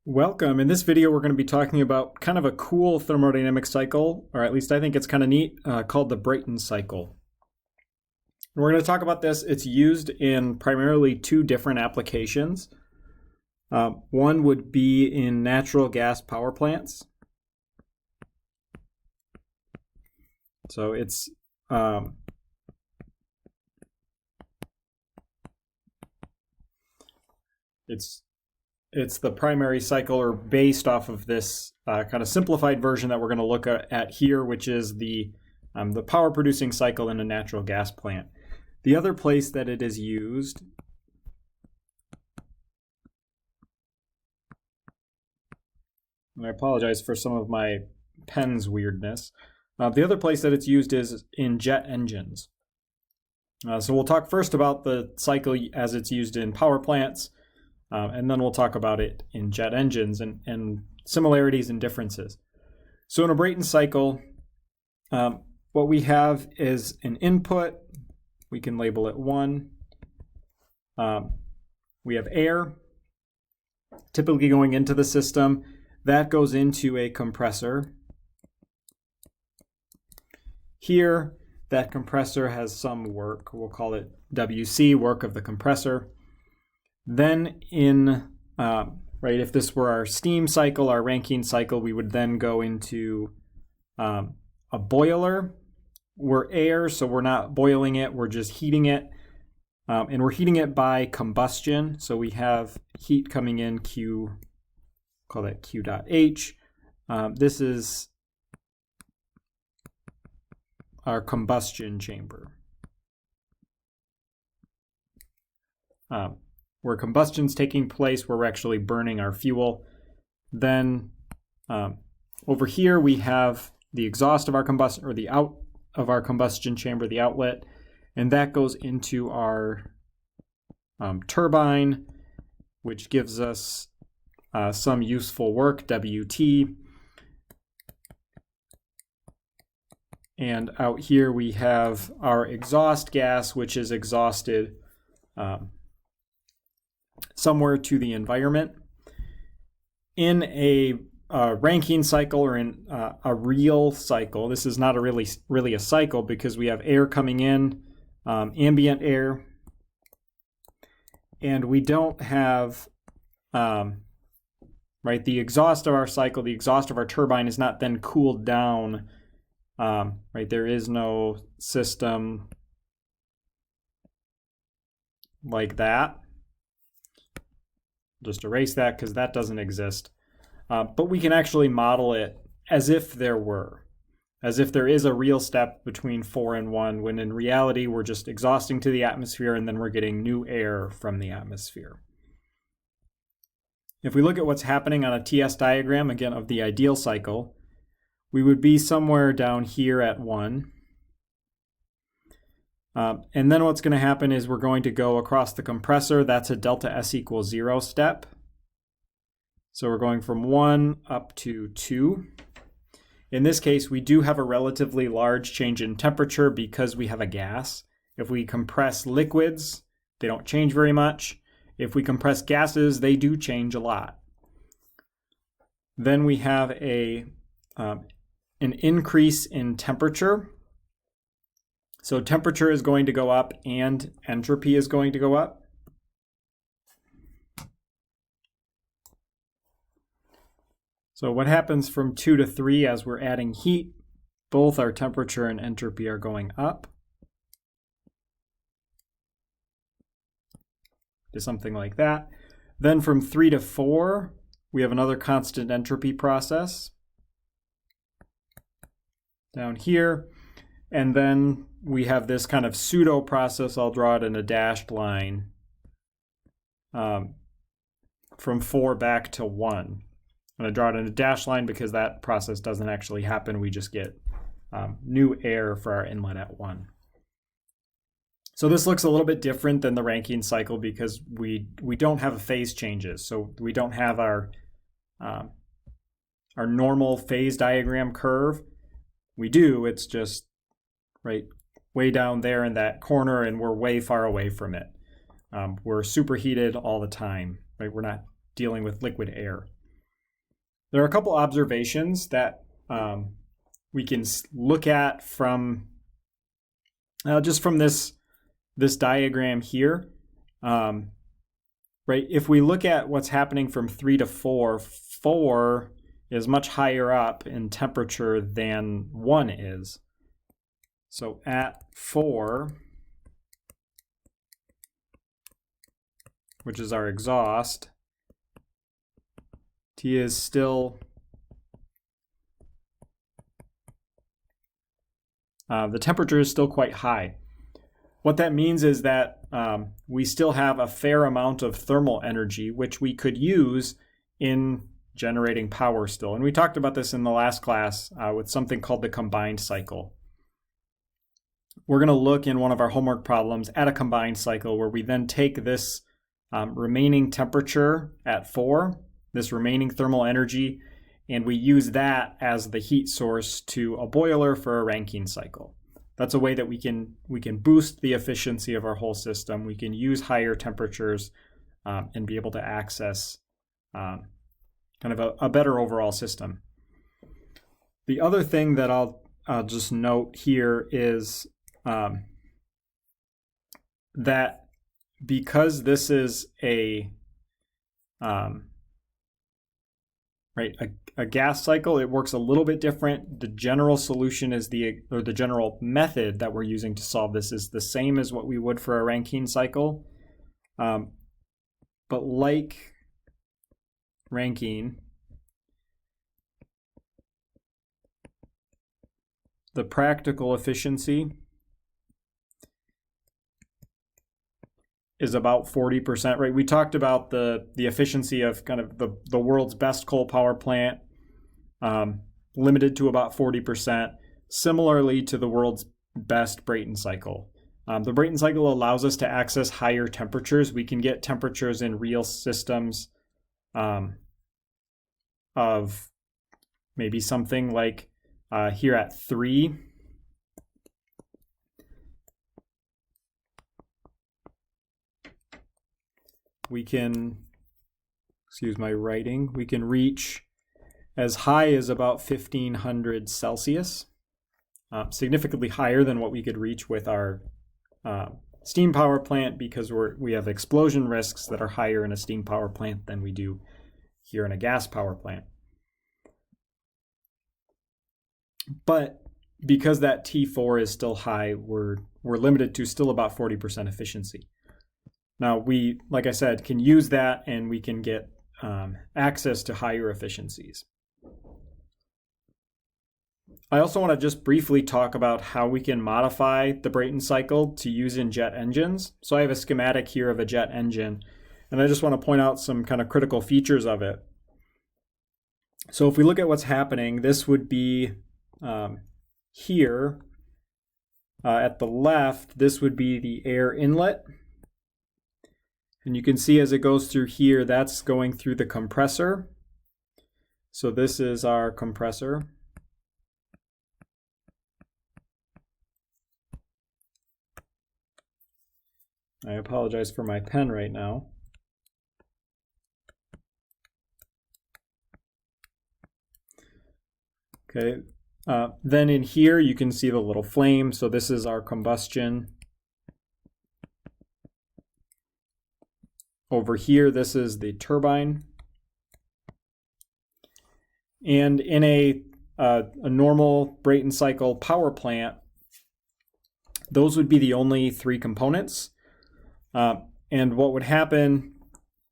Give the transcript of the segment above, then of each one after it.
Welcome. In this video, we're going to be talking about kind of a cool thermodynamic cycle, or at least I think it's kind of neat, called the Brayton cycle. And we're going to talk about this. It's used in primarily two different applications. One would be in natural gas power plants. So it's the primary cycle, or based off of this kind of simplified version that we're going to look at here, which is the power producing cycle in a natural gas plant. The other place that it is used and I apologize for some of my pen's weirdness. The other place that it's used is in jet engines. So we'll talk first about the cycle as it's used in power plants, and then we'll talk about it in jet engines and similarities and differences. So in a Brayton cycle, what we have is an input. We can label it 1. We have air, typically going into the system. That goes into a compressor. Here, that compressor has some work. We'll call it WC, work of the compressor. Then if this were our steam cycle, our Rankine cycle, we would then go into a boiler. We're air, so we're not boiling it, we're just heating it. And we're heating it by combustion. So we have heat coming in, call that Q dot H. This is our combustion chamber. Where combustion's taking place, where we're actually burning our fuel. Then over here we have the exhaust of our combustion, or the out of our combustion chamber, the outlet, and that goes into our turbine, which gives us some useful work, WT. And out here we have our exhaust gas, which is exhausted somewhere to the environment. In a Rankine cycle, or in a real cycle, this is not really a cycle, because we have air coming in, ambient air, and we don't have the exhaust of our cycle, the exhaust of our turbine is not then cooled down. There is no system like that. Just erase that because that doesn't exist. But we can actually model it as if there is a real step between 4 and 1, when in reality we're just exhausting to the atmosphere and then we're getting new air from the atmosphere. If we look at what's happening on a TS diagram, again, of the ideal cycle, we would be somewhere down here at 1. And then what's going to happen is we're going to go across the compressor. That's a delta S equals 0 step. So we're going from 1 up to 2. In this case, we do have a relatively large change in temperature because we have a gas. If we compress liquids, they don't change very much. If we compress gases, they do change a lot. Then we have an increase in temperature. So temperature is going to go up and entropy is going to go up. So what happens from 2 to 3 as we're adding heat? Both our temperature and entropy are going up to something like that. Then from 3 to 4, we have another constant entropy process down here. And then we have this kind of pseudo process. I'll draw it in a dashed line from 4 back to 1. I'm going to draw it in a dashed line because that process doesn't actually happen. We just get new air for our inlet at 1. So this looks a little bit different than the Rankine cycle because we don't have phase changes. So we don't have our normal phase diagram curve. We do, it's just way down there in that corner, and we're way far away from it. We're superheated all the time, right? We're not dealing with liquid air. There are a couple observations that we can look at from just from this diagram here. Right, if we look at what's happening from 3 to 4, 4 is much higher up in temperature than 1 is. So at 4, which is our exhaust, T is still the temperature is still quite high. What that means is that we still have a fair amount of thermal energy, which we could use in generating power still. And we talked about this in the last class with something called the combined cycle. We're going to look in one of our homework problems at a combined cycle where we then take this remaining temperature at 4, this remaining thermal energy, and we use that as the heat source to a boiler for a Rankine cycle. That's a way that we can boost the efficiency of our whole system. We can use higher temperatures and be able to access kind of a better overall system. The other thing that I'll just note here is that because this is a gas cycle, it works a little bit different. The general solution is the general method that we're using to solve this is the same as what we would for a Rankine cycle. But like Rankine, the practical efficiency is about 40%, right? We talked about the efficiency of kind of the world's best coal power plant, limited to about 40%, similarly to the world's best Brayton cycle. The Brayton cycle allows us to access higher temperatures. We can get temperatures in real systems of maybe something like here at 3. We can, excuse my writing, we can reach as high as about 1500 Celsius, significantly higher than what we could reach with our steam power plant because we have explosion risks that are higher in a steam power plant than we do here in a gas power plant. But because that T4 is still high, we're limited to still about 40% efficiency. Now we, like I said, can use that and we can get access to higher efficiencies. I also want to just briefly talk about how we can modify the Brayton cycle to use in jet engines. So I have a schematic here of a jet engine, and I just want to point out some kind of critical features of it. So if we look at what's happening, this would be here at the left, this would be the air inlet. And you can see as it goes through here, that's going through the compressor. So this is our compressor. I apologize for my pen right now. Okay, then in here you can see the little flame. So this is our combustion. Over here, this is the turbine. And in a normal Brayton cycle power plant, those would be the only 3 components. And what would happen,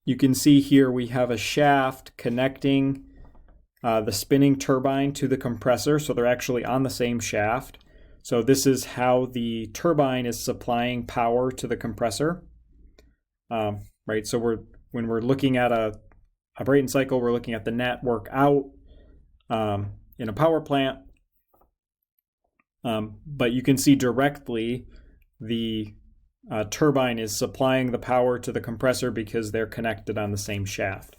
you can see here we have a shaft connecting the spinning turbine to the compressor, so they're actually on the same shaft. So this is how the turbine is supplying power to the compressor. Right, so when we're looking at a Brayton cycle, we're looking at the net work out in a power plant. But you can see directly the turbine is supplying the power to the compressor because they're connected on the same shaft.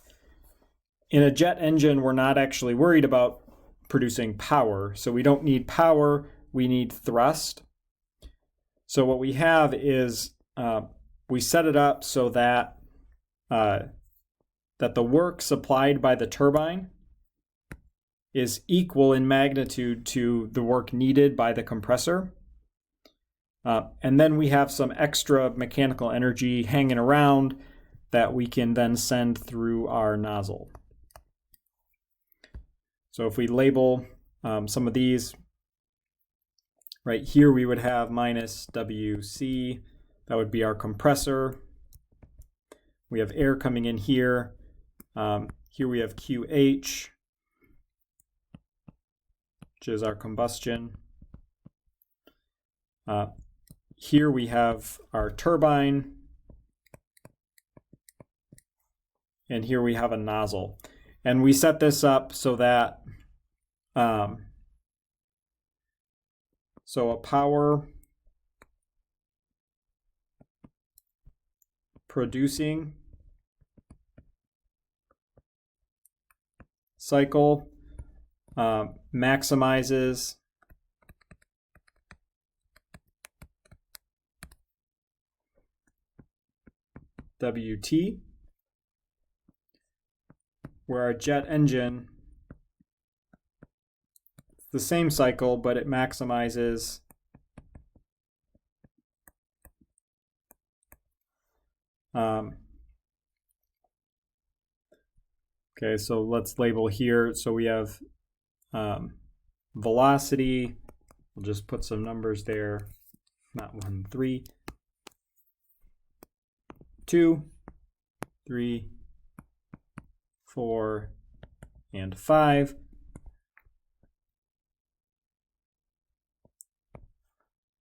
In a jet engine, we're not actually worried about producing power. So we don't need power, we need thrust. So what we have is we set it up so that that the work supplied by the turbine is equal in magnitude to the work needed by the compressor. And then we have some extra mechanical energy hanging around that we can then send through our nozzle. So if we label some of these, right here we would have minus WC, that would be our compressor. We have air coming in here. Here we have QH, which is our combustion. Here we have our turbine, and here we have a nozzle. And we set this up so that so a power producing cycle maximizes WT, where our jet engine, it's the same cycle, but it maximizes okay, so let's label here. So we have velocity, we'll just put some numbers there, not 1, 3, 2, 3, 4, and 5.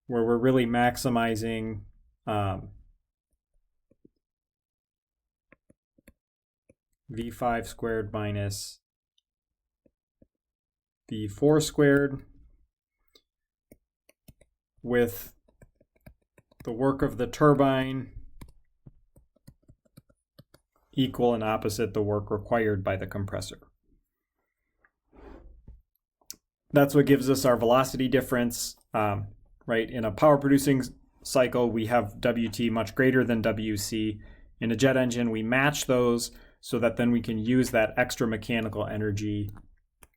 Where we're really maximizing V5 squared minus V4 squared with the work of the turbine equal and opposite the work required by the compressor. That's what gives us our velocity difference. Right, in a power producing cycle, we have WT much greater than WC. In a jet engine, we match those so that then we can use that extra mechanical energy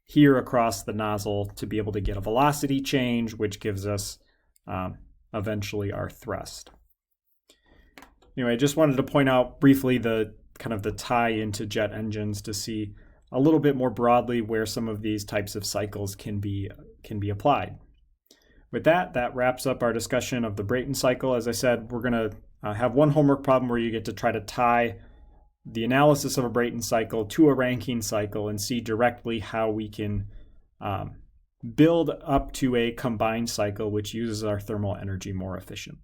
here across the nozzle to be able to get a velocity change, which gives us eventually our thrust. Anyway, I just wanted to point out briefly the kind of the tie into jet engines to see a little bit more broadly where some of these types of cycles can be applied. With that, that wraps up our discussion of the Brayton cycle. As I said, we're going to have one homework problem where you get to try to tie the analysis of a Brayton cycle to a Rankine cycle and see directly how we can build up to a combined cycle which uses our thermal energy more efficiently.